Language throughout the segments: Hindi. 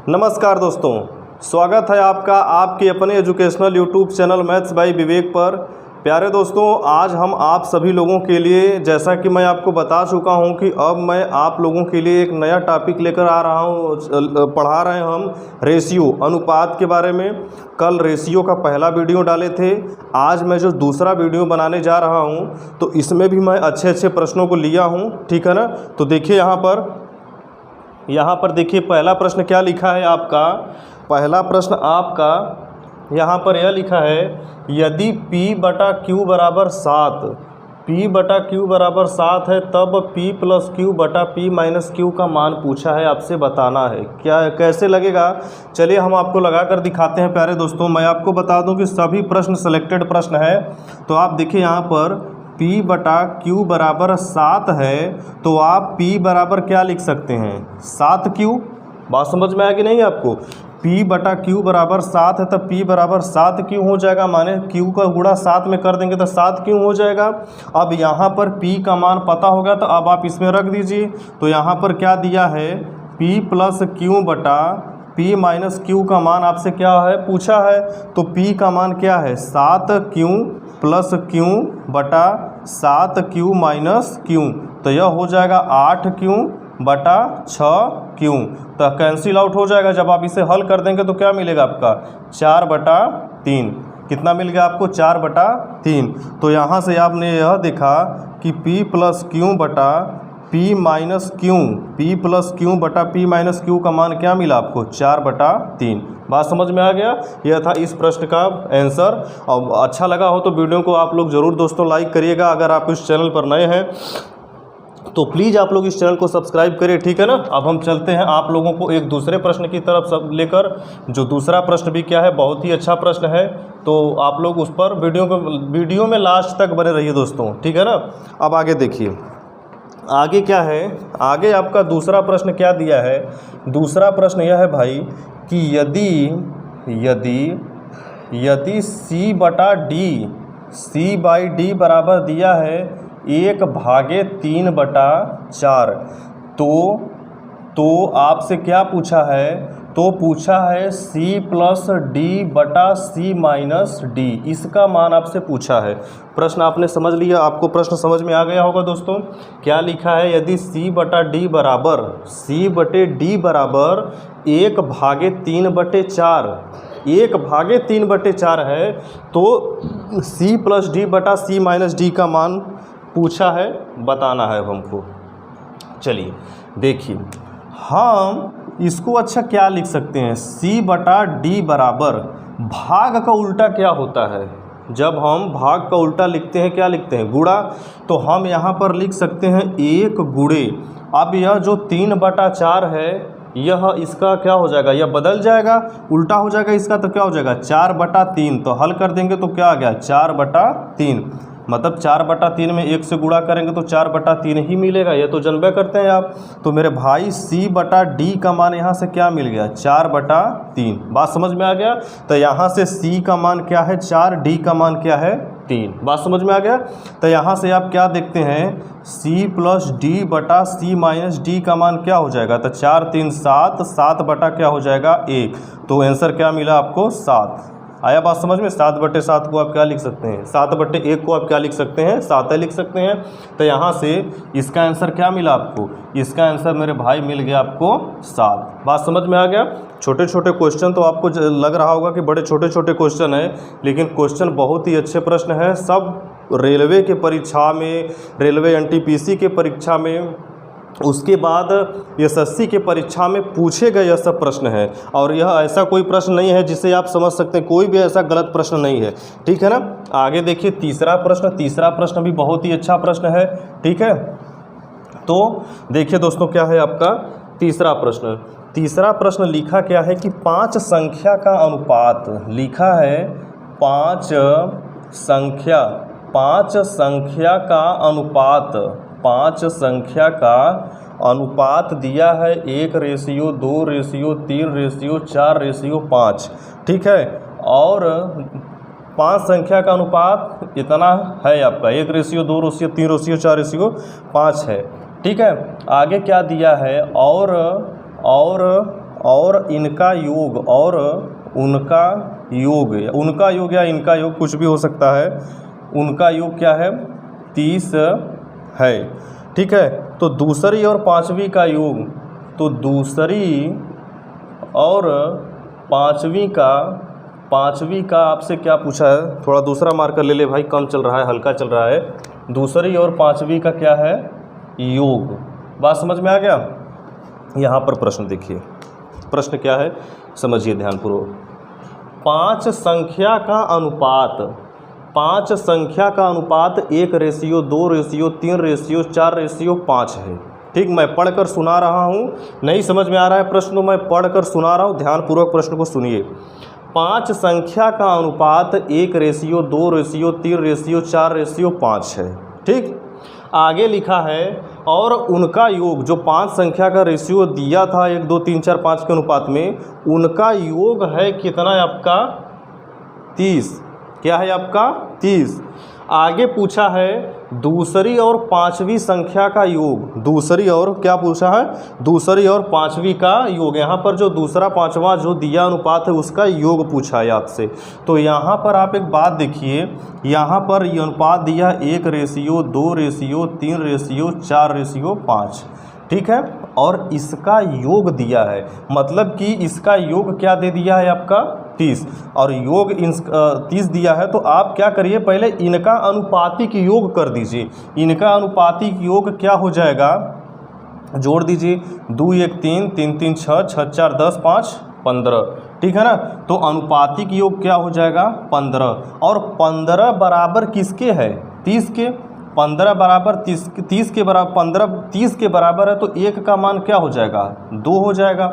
नमस्कार दोस्तों, स्वागत है आपका आपके अपने educational YouTube channel maths by Vivek पर। प्यारे दोस्तों, आज हम आप सभी लोगों के लिए, जैसा कि मैं आपको बता चुका हूं कि अब मैं आप लोगों के लिए एक नया टॉपिक लेकर आ रहा हूं। पढ़ा रहे हैं हम रेशियो, अनुपात के बारे में। कल रेशियो का पहला वीडियो डाले थे। आज मैं जो दूसरा वीडियो बनाने जा रहा हूं तो इसमें भी मैं अच्छे अच्छे प्रश्नों को लिया हूं, ठीक है ना। तो देखिए यहाँ पर देखिए पहला प्रश्न क्या लिखा है आपका। पहला प्रश्न आपका यहाँ पर यह लिखा है, यदि P/Q बराबर 7, P/Q बराबर 7 है तब P+Q/P-Q का मान पूछा है, आपसे बताना है। क्या कैसे लगेगा, चलिए हम आपको लगा कर दिखाते हैं। प्यारे दोस्तों, मैं आपको बता दूं कि सभी प्रश्न सिलेक्टेड प्रश्न है। तो आप देखिए यहाँ पर P/Q बराबर 7 है तो आप P बराबर क्या लिख सकते हैं, 7Q। बात समझ में आया कि नहीं आपको। P/Q बराबर 7 है तब P बराबर 7Q हो जाएगा, माने Q का गुणा 7 में कर देंगे तो 7Q हो जाएगा। अब यहाँ पर P का मान पता होगा तो अब आप इसमें रख दीजिए। तो यहाँ पर क्या दिया है, P+Q/P-Q का मान आपसे क्या है, पूछा है। तो P का मान क्या है, 7Q + Q/7Q-Q। तो यह हो जाएगा 8Q/6Q। तो कैंसिल आउट हो जाएगा। जब आप इसे हल कर देंगे तो क्या मिलेगा आपका, 4/3। कितना मिल गया आपको, 4/3। तो यहाँ से आपने यह देखा कि P+Q/P-Q का मान क्या मिला आपको, 4/3। बात समझ में आ गया। यह था इस प्रश्न का आंसर। और अच्छा लगा हो तो वीडियो को आप लोग ज़रूर दोस्तों लाइक करिएगा। अगर आप इस चैनल पर नए हैं तो प्लीज़ आप लोग इस चैनल को सब्सक्राइब करिए, ठीक है ना। अब हम चलते हैं आप लोगों को एक दूसरे प्रश्न की तरफ सब लेकर। जो दूसरा प्रश्न भी क्या है, बहुत ही अच्छा प्रश्न है। तो आप लोग उस पर वीडियो में लास्ट तक बने रहिए दोस्तों, ठीक है ना। अब आगे देखिए, आगे क्या है, आगे आपका दूसरा प्रश्न क्या दिया है। दूसरा प्रश्न यह है भाई कि यदि C/D बराबर दिया है 1/3/4, तो आपसे क्या पूछा है, तो पूछा है C+D/C-D, इसका मान आपसे पूछा है। प्रश्न आपने समझ लिया, आपको प्रश्न समझ में आ गया होगा दोस्तों। क्या लिखा है, यदि C/D बराबर 1/3/4, 1/3/4 है तो C+D/C-D का मान पूछा है, बताना है हमको। चलिए देखिए, हम इसको अच्छा क्या लिख सकते हैं, C/D बराबर भाग का उल्टा क्या होता है। जब हम भाग का उल्टा लिखते हैं क्या लिखते हैं, गुणा। तो हम यहाँ पर लिख सकते हैं 1 गुणे। अब यह जो 3/4 है, यह इसका क्या हो जाएगा, यह बदल जाएगा, उल्टा हो जाएगा इसका। तो क्या हो जाएगा, 4/3। तो हल कर देंगे तो क्या आ गया, 4/3। मतलब 4/3 में 1 से गुणा करेंगे तो 4/3 ही मिलेगा। ये तो जानबे करते हैं आप। तो मेरे भाई C/D का मान यहाँ से क्या मिल गया, 4/3। बात समझ में आ गया। तो यहाँ से C का मान क्या है, 4, D का मान क्या है, 3। बात समझ में आ गया। तो यहाँ से आप क्या देखते हैं, C+D/C-D का मान क्या हो जाएगा। तो 4 3 7, 7 बटा क्या हो जाएगा, 1। तो आंसर क्या मिला आपको, 7। आया बात समझ में। 7/7 को आप क्या लिख सकते हैं, 7/1 को आप क्या लिख सकते हैं, 7 लिख सकते हैं। तो यहाँ से इसका आंसर क्या मिला आपको, इसका आंसर मेरे भाई मिल गया आपको 7। बात समझ में आ गया। छोटे छोटे क्वेश्चन तो आपको लग रहा होगा कि बड़े छोटे छोटे क्वेश्चन हैं, लेकिन क्वेश्चन बहुत ही अच्छे प्रश्न हैं। सब रेलवे के परीक्षा में, रेलवे NTPC के परीक्षा में, उसके बाद SSC के परीक्षा में पूछे गए यह सब प्रश्न है। और यह ऐसा कोई प्रश्न नहीं है जिसे आप समझ सकते हैं, कोई भी ऐसा गलत प्रश्न नहीं है, ठीक है ना। आगे देखिए तीसरा प्रश्न। तीसरा प्रश्न भी बहुत ही अच्छा प्रश्न है, ठीक है। तो देखिए दोस्तों, क्या है आपका तीसरा प्रश्न। तीसरा प्रश्न लिखा क्या है कि 5 संख्या का अनुपात, लिखा है 5 संख्या का अनुपात, 5 संख्या का अनुपात दिया है 1:2:3:4:5, ठीक है। और 5 संख्या का अनुपात इतना है आपका, 1:2:3:4:5 है, ठीक है। आगे क्या दिया है, और इनका योग और उनका योग या इनका योग कुछ भी हो सकता है, उनका योग क्या है 30 है। ठीक है, तो दूसरी और पांचवी का योग, तो दूसरी और पांचवी का आपसे क्या पूछा है, थोड़ा दूसरा मार्कर ले ले भाई, कम चल रहा है, हल्का चल रहा है। दूसरी और पांचवी का क्या है योग। बात समझ में आ गया। यहाँ पर प्रश्न देखिए, प्रश्न क्या है समझिए ध्यानपूर्वक। 5 संख्या का अनुपात 1:2:3:4:5 है। ठीक, मैं पढ़कर सुना रहा हूँ, नहीं समझ में आ रहा है प्रश्न तो मैं पढ़कर सुना रहा हूँ, ध्यानपूर्वक प्रश्न को सुनिए। 5 संख्या का अनुपात 1:2:3:4:5 है। ठीक, आगे लिखा है और उनका योग, जो 5 संख्या का रेशियो दिया था 1 2 3 4 5 के अनुपात में, उनका योग है कितना है आपका 30। क्या है आपका 30। आगे पूछा है दूसरी और पांचवी संख्या का योग, दूसरी और क्या पूछा है, दूसरी और पांचवी का योग। यहाँ पर जो दूसरा पांचवा जो दिया अनुपात है उसका योग पूछा है आपसे। तो यहाँ पर आप एक बात देखिए, यहाँ पर ये अनुपात दिया 1:2:3:4:5। ठीक है, और इसका योग दिया है, मतलब कि इसका योग क्या दे दिया है आपका 30, और योग 30 दिया है। तो आप क्या करिए, पहले इनका अनुपातिक योग कर दीजिए। इनका अनुपातिक योग क्या हो जाएगा, जोड़ दीजिए, 2 1 3 3 3 6 6 4 10 5 15। ठीक है ना, तो अनुपातिक योग क्या हो जाएगा 15, और 15 बराबर किसके है 30 के। 15 बराबर 30 के बराबर 15 30 के बराबर है, तो 1 का मान क्या हो जाएगा 2 हो जाएगा।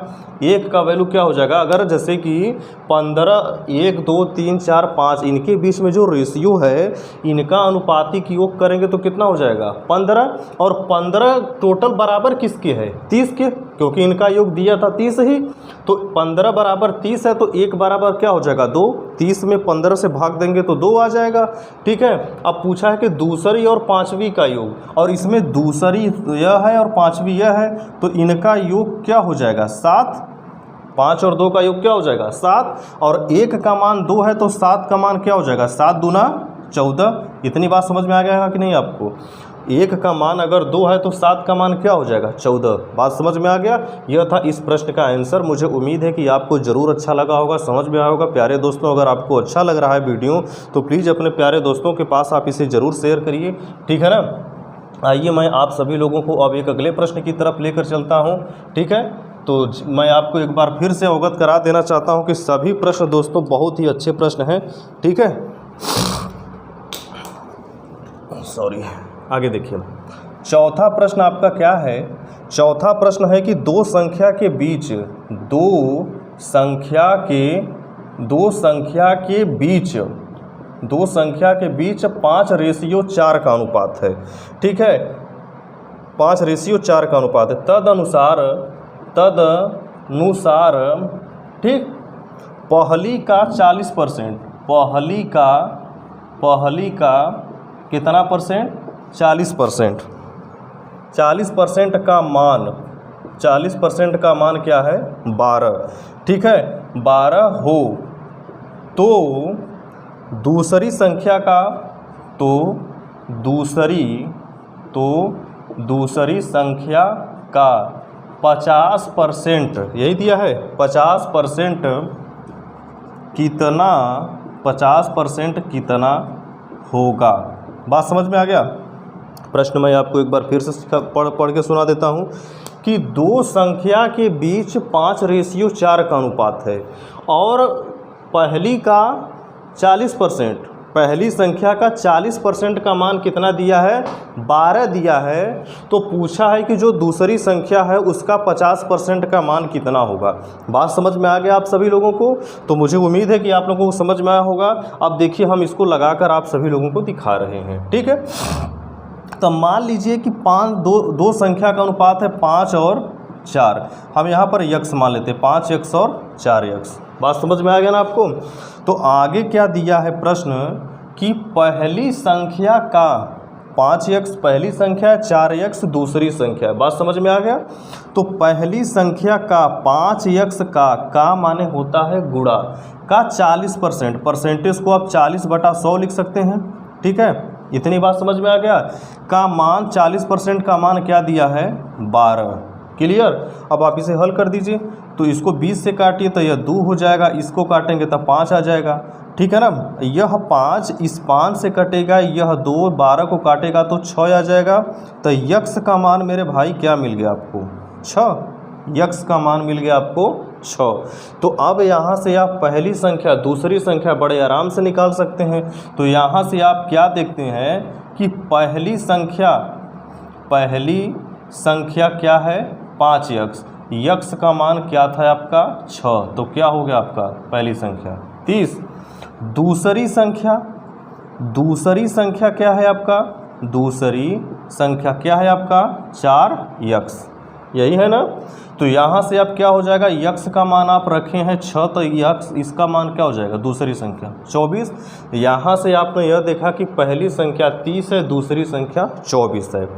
1 का वैल्यू क्या हो जाएगा, अगर जैसे कि 15 1 2 3 4 5 इनके बीच में जो रेशियो है, इनका अनुपातिक योग करेंगे तो कितना हो जाएगा 15, और 15 टोटल बराबर किसके है 30 के, क्योंकि इनका योग दिया था 30 ही। तो 15 बराबर 30 है, तो 1 बराबर क्या हो जाएगा 2। 30 में 15 से भाग देंगे तो 2 आ जाएगा। ठीक है, अब पूछा है कि दूसरी और पांचवी का योग, और इसमें दूसरी यह है और पांचवी यह है, तो इनका योग क्या हो जाएगा 7। 5 और 2 का योग क्या हो जाएगा 7, और 1 का मान 2 है, तो 7 का मान क्या हो जाएगा 7 दूना 14। इतनी बात समझ में आ गया कि नहीं आपको। 1 का मान अगर 2 है तो 7 का मान क्या हो जाएगा 14। बात समझ में आ गया। यह था इस प्रश्न का आंसर। मुझे उम्मीद है कि आपको ज़रूर अच्छा लगा होगा, समझ में आया होगा। प्यारे दोस्तों, अगर आपको अच्छा लग रहा है वीडियो तो प्लीज़ अपने प्यारे दोस्तों के पास आप इसे ज़रूर शेयर करिए। ठीक है ना। आइए मैं आप सभी लोगों को अब एक अगले प्रश्न की तरफ लेकर चलता हूँ। ठीक है, तो मैं आपको एक बार फिर से अवगत करा देना चाहता हूँ कि सभी प्रश्न दोस्तों बहुत ही अच्छे प्रश्न हैं। ठीक है, सॉरी, आगे देखिए। चौथा प्रश्न आपका क्या है, चौथा प्रश्न है कि दो संख्या के बीच 5:4 का अनुपात है। ठीक है, 5:4 का अनुपात है। तदनुसार ठीक, पहली का 40%, पहली का कितना परसेंट 40%, 40% का मान, 40% का मान क्या है 12। ठीक है, 12 हो तो दूसरी संख्या का, दूसरी संख्या का 50%, यही दिया है 50% कितना होगा। बात समझ में आ गया। प्रश्न मैं आपको एक बार फिर से पढ़ के सुना देता हूँ कि दो संख्या के बीच 5:4 का अनुपात है, और पहली का 40%, पहली संख्या का 40% का मान कितना दिया है 12 दिया है। तो पूछा है कि जो दूसरी संख्या है उसका 50% का मान कितना होगा। बात समझ में आ गया आप सभी लोगों को। तो मुझे उम्मीद है कि आप लोगों को समझ में आया होगा। अब देखिए हम इसको लगाकर आप सभी लोगों को दिखा रहे हैं। ठीक है, तो मान लीजिए कि दो संख्या का अनुपात है 5 और 4। हम यहाँ पर यक्स मान लेते हैं, 5x और 4x। बात समझ में आ गया ना आपको। तो आगे क्या दिया है प्रश्न कि पहली संख्या का 5x पहली संख्या है, 4x दूसरी संख्या है। बात समझ में आ गया। तो पहली संख्या का 5x का माने होता है गुणा का 40%, परसेंटेज को आप 40/100 लिख सकते हैं। ठीक है, इतनी बात समझ में आ गया। का मान 40% का मान क्या दिया है 12। क्लियर। अब आप इसे हल कर दीजिए। तो इसको 20 से काटिए तो यह 2 हो जाएगा, इसको काटेंगे तो 5 आ जाएगा। ठीक है ना। यह 5 इस 5 से कटेगा, यह 2 12 को काटेगा तो 6 आ जाएगा। तो यक्स का मान मेरे भाई क्या मिल गया आपको 6। यक्स का मान मिल गया आपको 6। तो अब यहाँ से आप पहली संख्या दूसरी संख्या बड़े आराम से निकाल सकते हैं। तो यहाँ से आप क्या देखते हैं कि पहली संख्या क्या है 5x, यक्स का मान क्या था आपका 6, तो क्या हो गया आपका पहली संख्या 30। दूसरी संख्या क्या है आपका, दूसरी संख्या क्या है आपका 4x, यही है ना। तो यहाँ से आप क्या हो जाएगा, यक्स का मान आप रखे हैं 6, तो यक्स इसका मान क्या हो जाएगा दूसरी संख्या 24। यहाँ से आपने यह देखा कि पहली संख्या 30 है, दूसरी संख्या 24 है।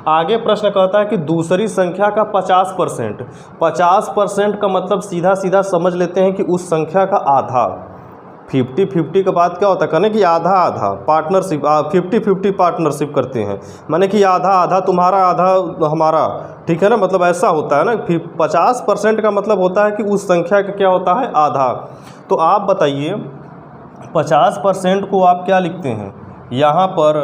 आगे प्रश्न कहता है कि दूसरी संख्या का 50%। 50% का मतलब सीधा सीधा समझ लेते हैं कि उस संख्या का आधा। 50-50 के बाद क्या होता है कहने कि आधा आधा पार्टनरशिप, 50-50 पार्टनरशिप करते हैं, माने कि आधा आधा तुम्हारा आधा हमारा। ठीक है ना, मतलब ऐसा होता है ना। 50% का मतलब होता है कि उस संख्या का क्या होता है आधा। तो आप बताइए 50% को आप क्या लिखते हैं, यहाँ पर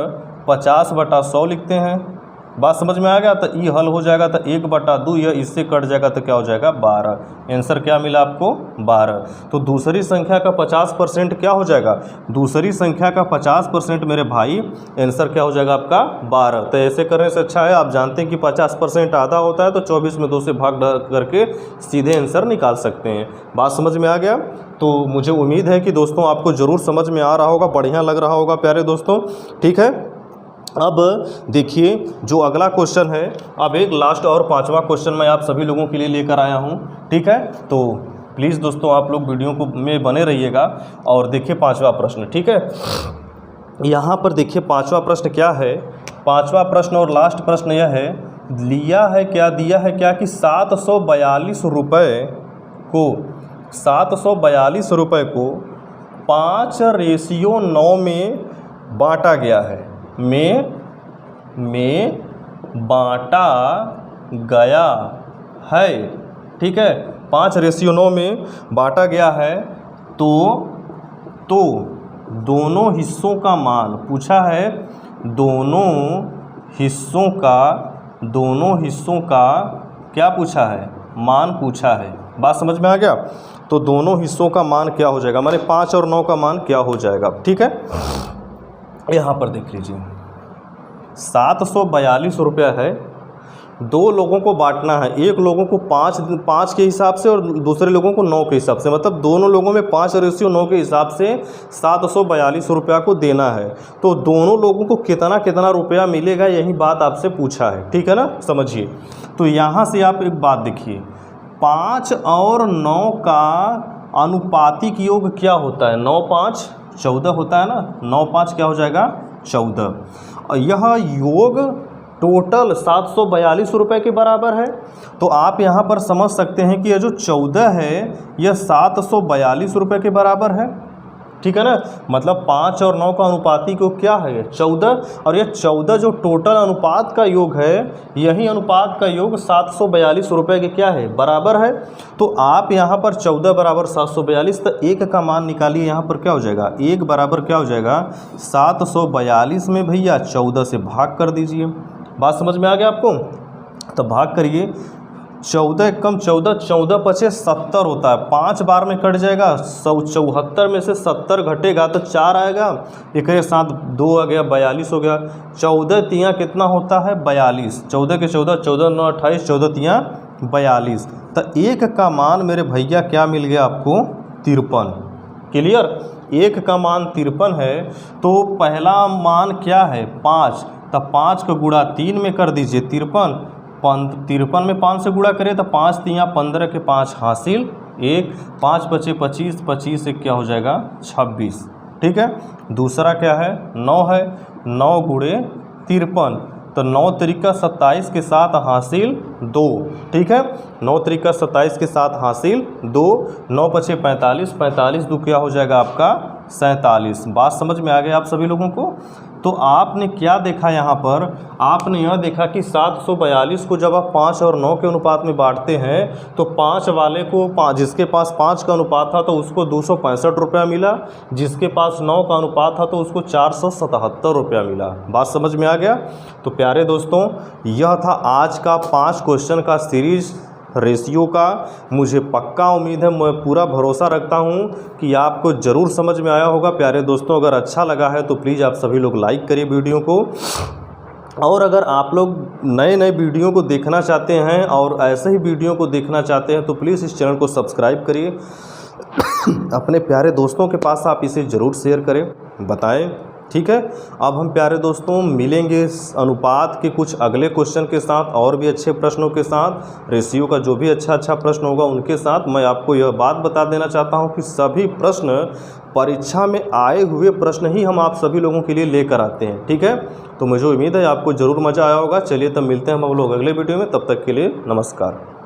50/100 लिखते हैं। बात समझ में आ गया। तो ई हल हो जाएगा तो 1/2, यह इससे कट जाएगा तो क्या हो जाएगा 12। आंसर क्या मिला आपको 12। तो दूसरी संख्या का 50% क्या हो जाएगा, दूसरी संख्या का 50% मेरे भाई आंसर क्या हो जाएगा आपका 12। तो ऐसे करने से अच्छा है, आप जानते हैं कि 50% आधा होता है, तो 24 में 2 से भाग करके सीधे आंसर निकाल सकते हैं। बात समझ में आ गया। तो मुझे उम्मीद है कि दोस्तों आपको ज़रूर समझ में आ रहा होगा, बढ़िया लग रहा होगा प्यारे दोस्तों। ठीक है, अब देखिए जो अगला क्वेश्चन है, अब एक लास्ट और 5वां क्वेश्चन मैं आप सभी लोगों के लिए लेकर आया हूं। ठीक है, तो प्लीज़ दोस्तों आप लोग वीडियो को में बने रहिएगा और देखिए 5वां प्रश्न। ठीक है, यहाँ पर देखिए 5वां प्रश्न क्या है। 5वां प्रश्न और लास्ट प्रश्न यह है, दिया है क्या कि 742 रुपये को 5:9 में बांटा गया है, में बांटा गया है। ठीक है, 5:9 में बांटा गया है। तो दोनों हिस्सों का मान पूछा है, दोनों हिस्सों का क्या पूछा है, मान पूछा है। बात समझ में आ गया। तो दोनों हिस्सों का मान क्या हो जाएगा, माने 5 और 9 का मान क्या हो जाएगा। ठीक है, यहाँ पर देख लीजिए 742 रुपया है, 2 लोगों को बांटना है, एक लोगों को 5 के हिसाब से और दूसरे लोगों को 9 के हिसाब से, मतलब दोनों लोगों में 5:9 के हिसाब से 742 रुपया को देना है। तो दोनों लोगों को कितना कितना रुपया मिलेगा, यही बात आपसे पूछा है। ठीक है ना, समझिए। तो यहाँ से आप एक बात देखिए, 5 और 9 का अनुपातिक योग क्या होता है, 9×5 14 होता है ना, 9×5 क्या हो जाएगा 14। यह योग टोटल 742 रुपये के बराबर है। तो आप यहाँ पर समझ सकते हैं कि यह जो 14 है यह 742 रुपये के बराबर है। ठीक है ना, मतलब 5 और 9 का अनुपातिक योग क्या है 14, और यह 14 जो टोटल अनुपात का योग है, यही अनुपात का योग 742 रुपये के क्या है बराबर है। तो आप यहाँ पर 14 बराबर 742, तो 1 का मान निकालिए। यहाँ पर क्या हो जाएगा, 1 बराबर क्या हो जाएगा 742 में भैया 14 से भाग कर दीजिए। बात समझ में आ गया आपको। तो भाग करिए, 14 कम 14, 14 पचे 70 होता है, 5 बार में कट जाएगा। 74 में से 70 घटेगा तो 4 आएगा, एक साथ 2 आ गया, 42 हो गया। 14 तियाँ कितना होता है 42, 14 के 14, 14 9 28, 14 तियाँ 42। तो 1 का मान मेरे भैया क्या मिल गया आपको 53। क्लियर, 1 का मान 53 है। तो पहला मान क्या है 5, तो 5 को गुणा 3 में कर दीजिए 53। 53 में 5 से गुणा करें तो 5 तियाँ 15 के 5 हासिल 1, 5 बचे 25, 25 से क्या हो जाएगा 26। ठीक है, दूसरा क्या है 9 है, 9 गुणे 53, तो 9 त्रिका 27 के साथ हासिल 2, ठीक है। 9 त्रिका 27 के साथ हासिल 2, 9 पछे 45, 45 दो क्या हो जाएगा आपका 47। बात समझ में आ गई आप सभी लोगों को। तो आपने क्या देखा यहाँ पर, आपने यह देखा कि 742 को जब आप 5 और 9 के अनुपात में बांटते हैं तो 5 वाले को जिसके पास 5 का अनुपात था तो उसको 265 रुपया मिला, जिसके पास 9 का अनुपात था तो उसको 477 रुपया मिला। बात समझ में आ गया। तो प्यारे दोस्तों, यह था आज का 5 क्वेश्चन का सीरीज रेशियो का। मुझे पक्का उम्मीद है, मैं पूरा भरोसा रखता हूं कि आपको ज़रूर समझ में आया होगा। प्यारे दोस्तों, अगर अच्छा लगा है तो प्लीज़ आप सभी लोग लाइक करिए वीडियो को, और अगर आप लोग नए नए वीडियो को देखना चाहते हैं और ऐसे ही वीडियो को देखना चाहते हैं तो प्लीज़ इस चैनल को सब्सक्राइब करिए। अपने प्यारे दोस्तों के पास आप इसे ज़रूर शेयर करें, बताएं, ठीक है। अब हम प्यारे दोस्तों मिलेंगे इस अनुपात के कुछ अगले क्वेश्चन के साथ, और भी अच्छे प्रश्नों के साथ। रेशियो का जो भी अच्छा प्रश्न होगा उनके साथ। मैं आपको यह बात बता देना चाहता हूं कि सभी प्रश्न परीक्षा में आए हुए प्रश्न ही हम आप सभी लोगों के लिए लेकर आते हैं, ठीक है। तो मुझे उम्मीद है आपको ज़रूर मज़ा आया होगा। चलिए तब मिलते हैं हम लोग अगले वीडियो में, तब तक के लिए नमस्कार।